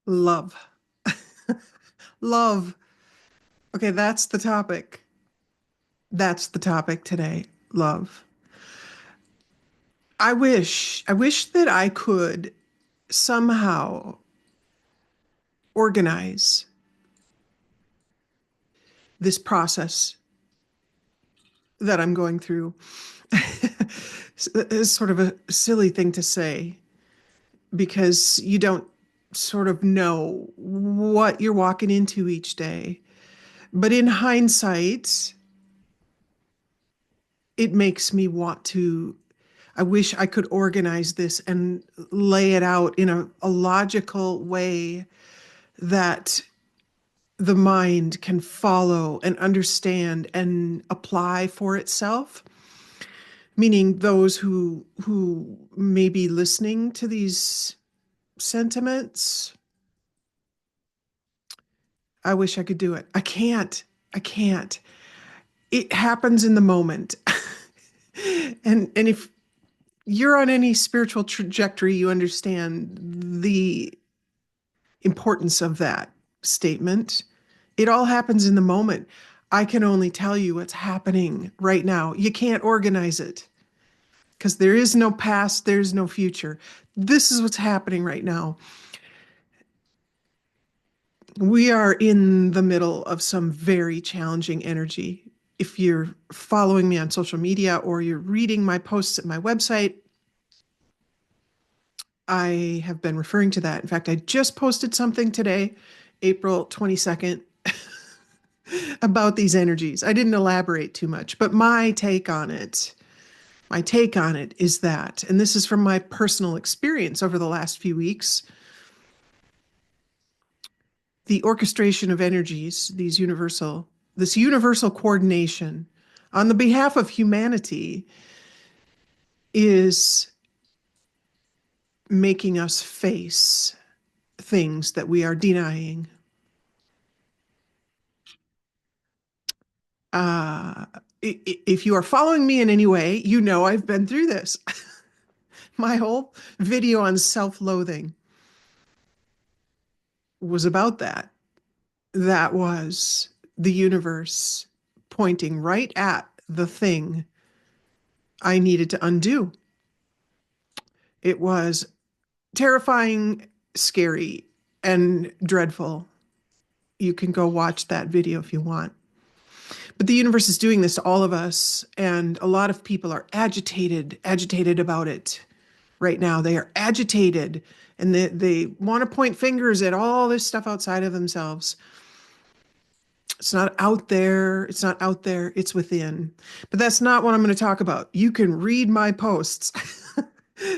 Love. Love. Okay, that's the topic. That's the topic today. Love. I wish that I could somehow organize this process that I'm going through. It's sort of a silly thing to say because you don't sort of know what you're walking into each day. But in hindsight, it makes me want to. I wish I could organize this and lay it out in a logical way that the mind can follow and understand and apply for itself. Meaning those who may be listening to these sentiments, I wish I could do it. I can't. I can't. It happens in the moment. And if you're on any spiritual trajectory, you understand the importance of that statement. It all happens in the moment. I can only tell you what's happening right now. You can't organize it because there is no past, there's no future. This is what's happening right now. We are in the middle of some very challenging energy. If you're following me on social media or you're reading my posts at my website, I have been referring to that. In fact, I just posted something today, April 22nd, about these energies. I didn't elaborate too much, but my take on it is that, and this is from my personal experience over the last few weeks, the orchestration of energies, this universal coordination on the behalf of humanity is making us face things that we are denying. Uh, if you are following me in any way, you know I've been through this. My whole video on self-loathing was about that. That was the universe pointing right at the thing I needed to undo. It was terrifying, scary, and dreadful. You can go watch that video if you want. But the universe is doing this to all of us, and a lot of people are agitated about it right now. They are agitated and they want to point fingers at all this stuff outside of themselves. It's not out there. It's not out there. It's within. But that's not what I'm going to talk about. You can read my posts.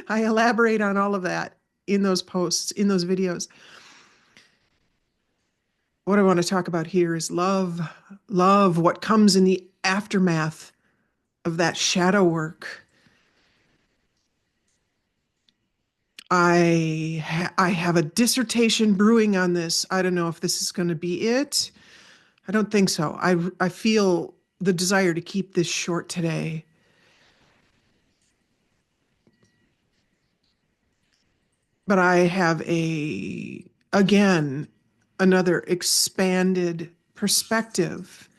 I elaborate on all of that in those posts, in those videos. What I want to talk about here is love, love, what comes in the aftermath of that shadow work. I have a dissertation brewing on this. I don't know if this is going to be it. I don't think so. I feel the desire to keep this short today. But I have again, another expanded perspective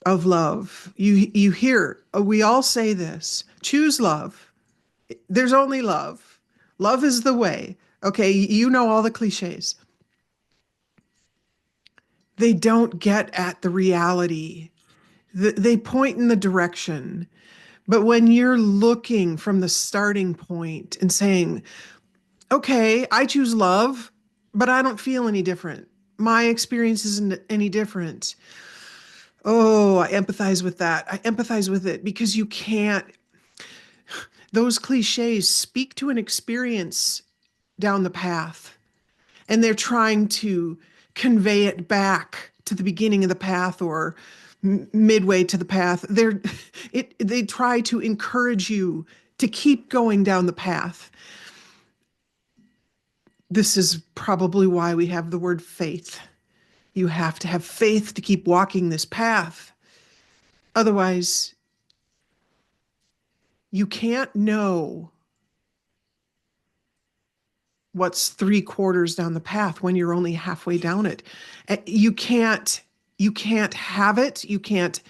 of love. You hear, we all say this, choose love. There's only love. Love is the way. Okay, you know all the cliches. They don't get at the reality. They point in the direction. But when you're looking from the starting point and saying, okay, I choose love, but I don't feel any different. My experience isn't any different. Oh, I empathize with that. I empathize with it because you can't, those cliches speak to an experience down the path, and they're trying to convey it back to the beginning of the path or midway to the path. They try to encourage you to keep going down the path. This is probably why we have the word faith. You have to have faith to keep walking this path. Otherwise, you can't know what's three quarters down the path when you're only halfway down it. You can't have it. You can't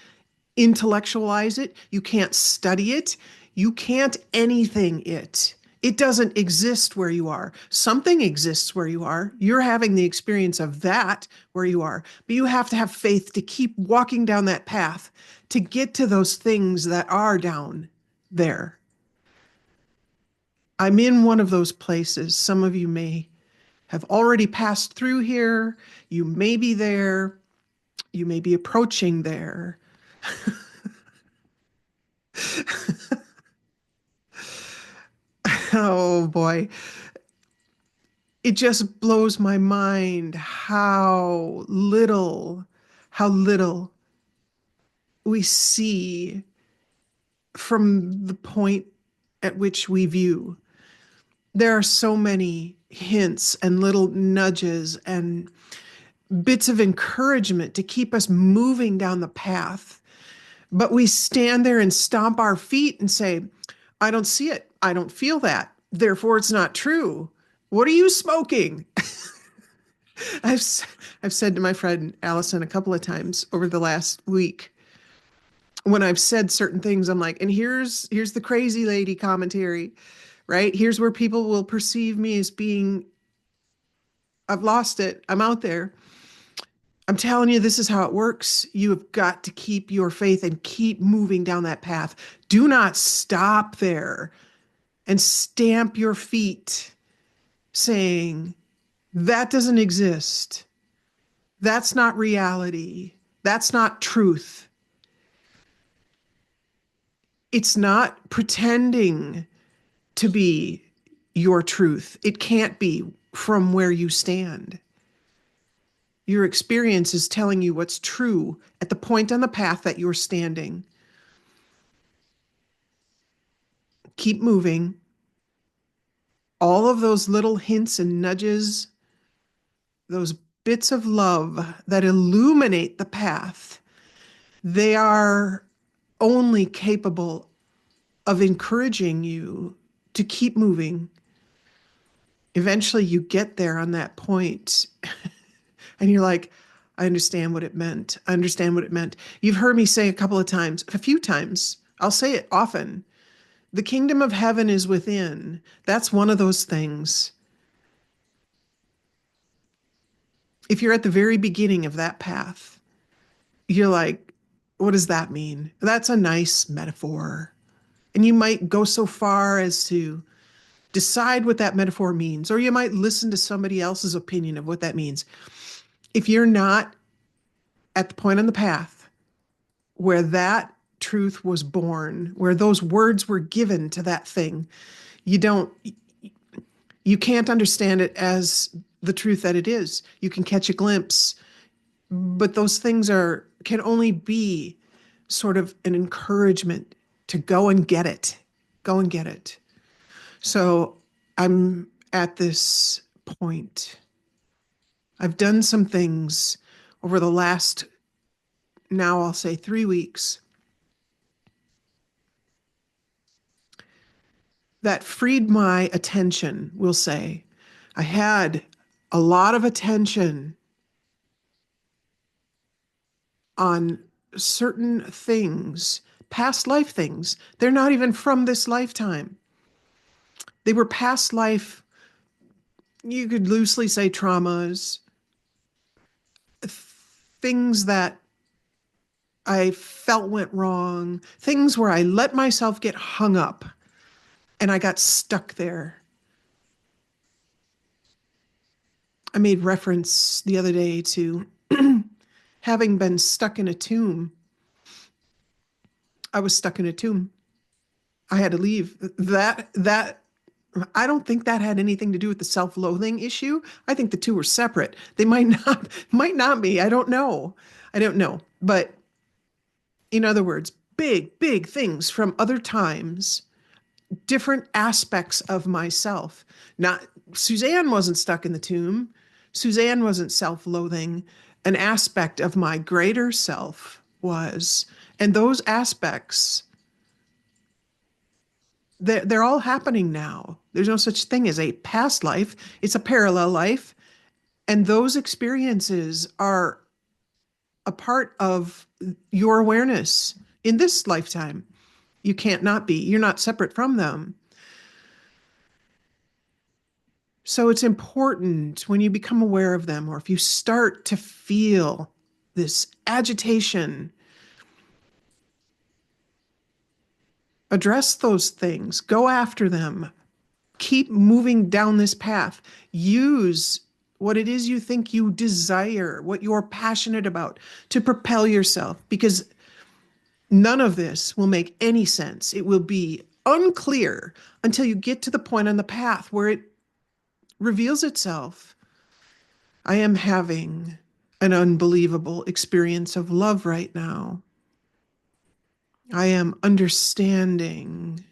intellectualize it. You can't study it. You can't anything it. It doesn't exist where you are. Something exists where you are. You're having the experience of that where you are. But you have to have faith to keep walking down that path to get to those things that are down there. I'm in one of those places. Some of you may have already passed through here. You may be there. You may be approaching there. Oh boy. It just blows my mind how little we see from the point at which we view. There are so many hints and little nudges and bits of encouragement to keep us moving down the path. But we stand there and stomp our feet and say, I don't see it. I don't feel that. Therefore, it's not true. What are you smoking? I've I've said to my friend Allison a couple of times over the last week when I've said certain things, I'm like, and here's the crazy lady commentary, right? Here's where people will perceive me as being, I've lost it. I'm out there. I'm telling you, this is how it works. You have got to keep your faith and keep moving down that path. Do not stop there and stamp your feet saying, that doesn't exist. That's not reality. That's not truth. It's not pretending to be your truth. It can't be from where you stand. Your experience is telling you what's true at the point on the path that you're standing. Keep moving. All of those little hints and nudges, those bits of love that illuminate the path, they are only capable of encouraging you to keep moving. Eventually, you get there on that point, and you're like, I understand what it meant. I understand what it meant. You've heard me say a couple of times, a few times, I'll say it often. The kingdom of heaven is within. That's one of those things. If you're at the very beginning of that path, you're like, what does that mean? That's a nice metaphor. And you might go so far as to decide what that metaphor means, or you might listen to somebody else's opinion of what that means. If you're not at the point on the path where that truth was born, where those words were given to that thing, you can't understand it as the truth that it is. You can catch a glimpse, but those things can only be sort of an encouragement to go and get it. Go and get it. So I'm at this point. I've done some things over the last, now I'll say 3 weeks, that freed my attention, we'll say. I had a lot of attention on certain things, past life things. They're not even from this lifetime. They were past life, you could loosely say traumas, things that I felt went wrong, things where I let myself get hung up and I got stuck there. I made reference the other day to having been stuck in a tomb. I was stuck in a tomb. I had to leave. That I don't think that had anything to do with the self-loathing issue. I think the two were separate. They might not be. I don't know. I don't know. But in other words, big things from other times, different aspects of myself. Not Suzanne wasn't stuck in the tomb. Suzanne wasn't self-loathing. An aspect of my greater self was. And those aspects they're all happening now. There's no such thing as a past life. It's a parallel life. And those experiences are a part of your awareness in this lifetime. You can't not be. You're not separate from them. So it's important when you become aware of them, or if you start to feel this agitation, address those things, go after them, keep moving down this path. Use what it is you think you desire, what you're passionate about to propel yourself, because none of this will make any sense. It will be unclear until you get to the point on the path where it reveals itself. I am having an unbelievable experience of love right now. I am understanding.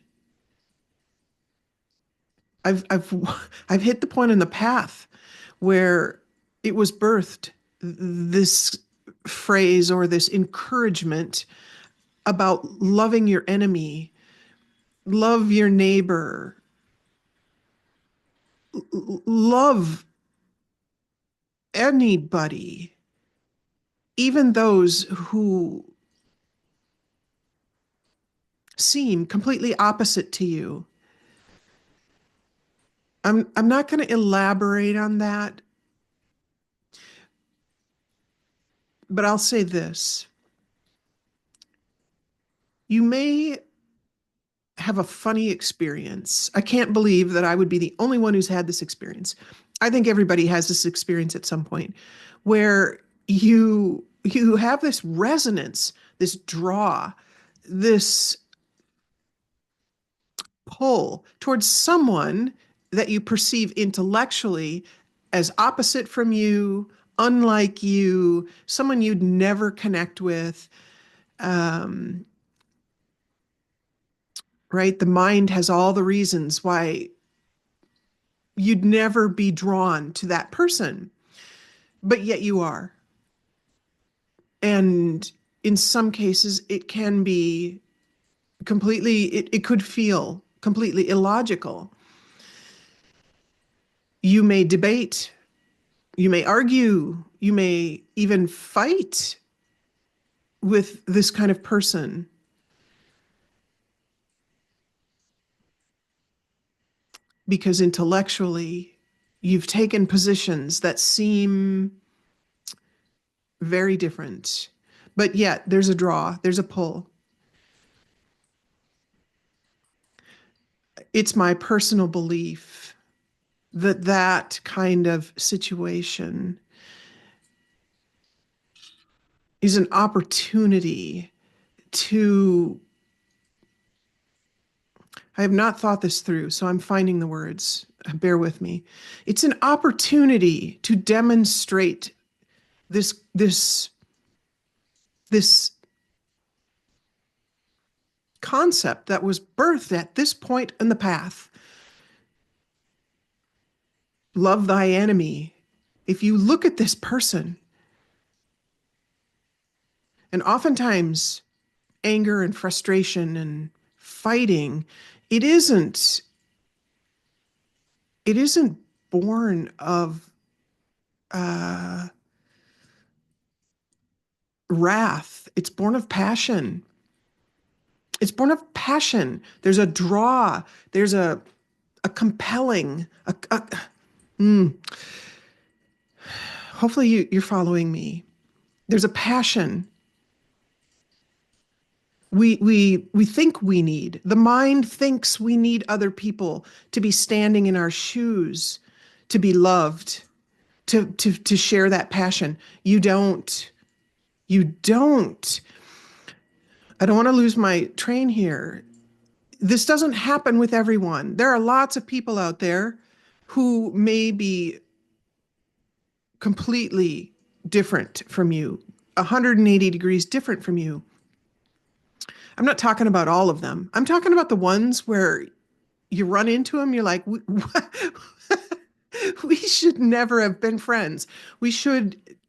I've I've hit the point in the path where it was birthed, this phrase or this encouragement about loving your enemy, love your neighbor, love anybody, even those who seem completely opposite to you. I'm not going to elaborate on that, but I'll say this. You may have a funny experience. I can't believe that I would be the only one who's had this experience. I think everybody has this experience at some point where you have this resonance, this draw, this pull towards someone that you perceive intellectually as opposite from you, unlike you, someone you'd never connect with. Um, right? The mind has all the reasons why you'd never be drawn to that person, but yet you are. And in some cases, it can be it could feel completely illogical. You may debate, you may argue, you may even fight with this kind of person. Because intellectually, you've taken positions that seem very different. But yet, there's a draw, there's a pull. It's my personal belief that that kind of situation is an opportunity to. I have not thought this through, so I'm finding the words. Bear with me. It's an opportunity to demonstrate this concept that was birthed at this point in the path. Love thy enemy. If you look at this person, and oftentimes anger and frustration and fighting, it isn't it isn't born of uh, wrath. It's born of passion. It's born of passion. There's a draw. There's a compelling. Hopefully you're following me. There's a passion. We think we need. The mind thinks we need other people to be standing in our shoes, to be loved, to share that passion. You don't. You don't. I don't want to lose my train here. This doesn't happen with everyone. There are lots of people out there who may be completely different from you, 180 degrees different from you. I'm not talking about all of them. I'm talking about the ones where you run into them, you're like, we should never have been friends.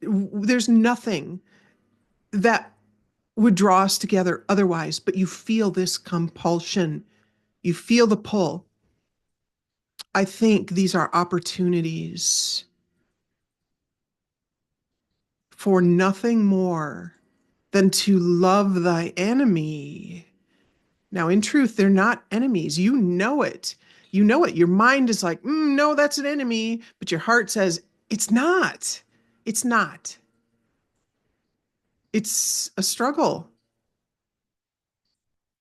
There's nothing that would draw us together otherwise, but you feel this compulsion You feel the pull. I think these are opportunities for nothing more than to love thy enemy. Now, in truth, they're not enemies. You know it. You know it. Your mind is like, no, that's an enemy. But your heart says, it's not. It's not. It's a struggle.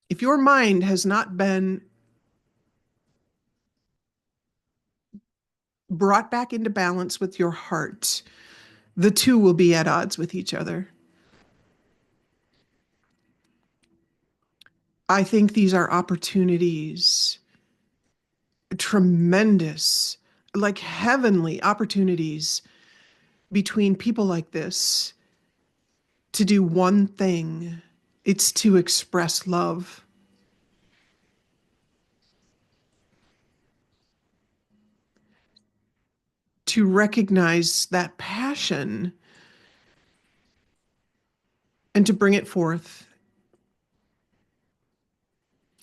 If your mind has not been brought back into balance with your heart, the two will be at odds with each other. I think these are opportunities, tremendous, like heavenly opportunities between people like this to do one thing. It's to express love, to recognize that passion and to bring it forth.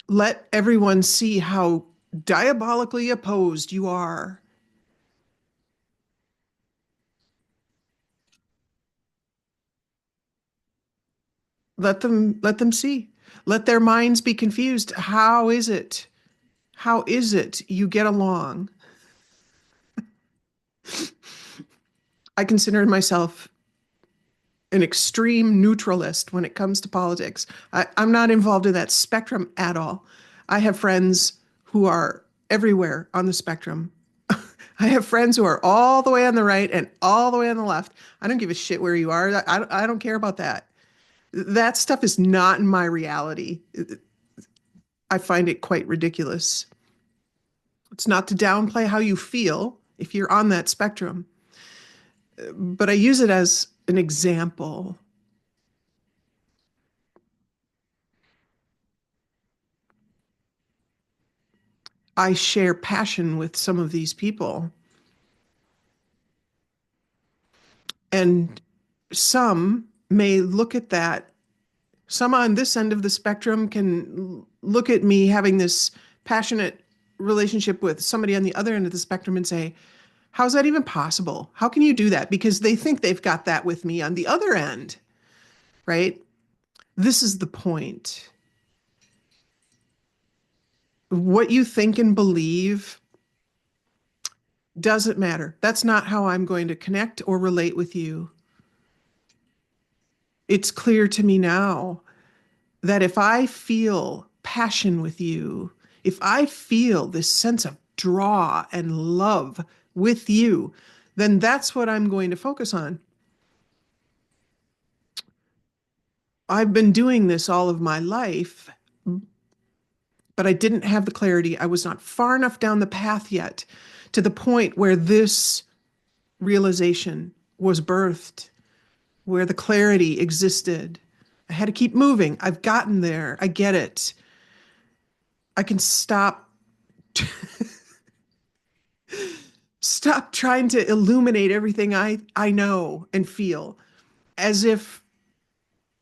Let everyone see how diabolically opposed you are. Let them see. Let their minds be confused. How is it? How is it you get along? I consider myself an extreme neutralist when it comes to politics. I'm not involved in that spectrum at all. I have friends who are everywhere on the spectrum. I have friends who are all the way on the right and all the way on the left. I don't give a shit where you are. I don't care about that. That stuff is not in my reality. I find it quite ridiculous. It's not to downplay how you feel if you're on that spectrum, but I use it as an example. I share passion with some of these people, and some may look at that. Some on this end of the spectrum can look at me having this passionate relationship with somebody on the other end of the spectrum and say, how's that even possible? How can you do that? Because they think they've got that with me on the other end, right? This is the point. What you think and believe doesn't matter. That's not how I'm going to connect or relate with you. It's clear to me now that if I feel passion with you, if I feel this sense of draw and love with you, then that's what I'm going to focus on. I've been doing this all of my life, but I didn't have the clarity. I was not far enough down the path yet to the point where this realization was birthed, where the clarity existed. I had to keep moving. I've gotten there. I get it. I can stop trying to illuminate everything I know and feel, as if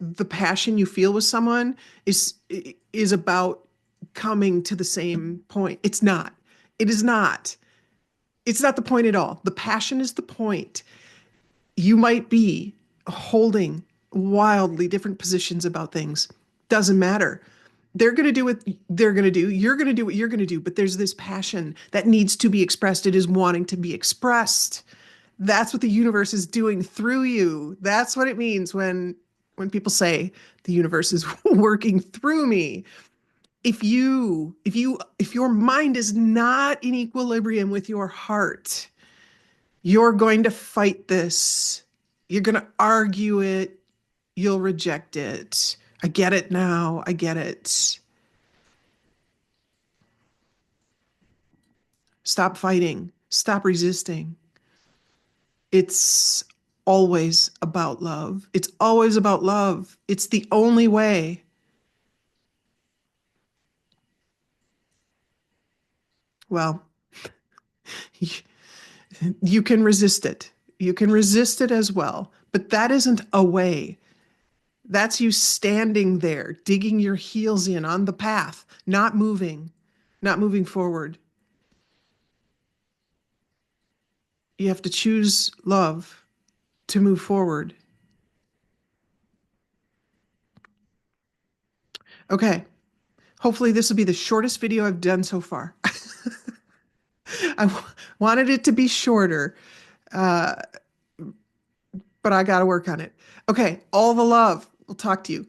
the passion you feel with someone is about coming to the same point. It's not. It is not. It's not the point at all. The passion is the point. You might be holding wildly different positions about things. Doesn't matter. They're going to do what they're going to do. You're going to do what you're going to do. But there's this passion that needs to be expressed. It is wanting to be expressed. That's what the universe is doing through you. That's what it means when people say the universe is working through me. If your mind is not in equilibrium with your heart, you're going to fight this. You're going to argue it. You'll reject it. I get it now. I get it. Stop fighting. Stop resisting. It's always about love. It's always about love. It's the only way. Well, you can resist it. You can resist it as well. But that isn't a way. That's you standing there, digging your heels in on the path, not moving. not moving forward. You have to choose love to move forward. Okay. Hopefully, this will be the shortest video I've done so far. Wanted it to be shorter, uh, but I got to work on it. Okay. All the love. We'll talk to you.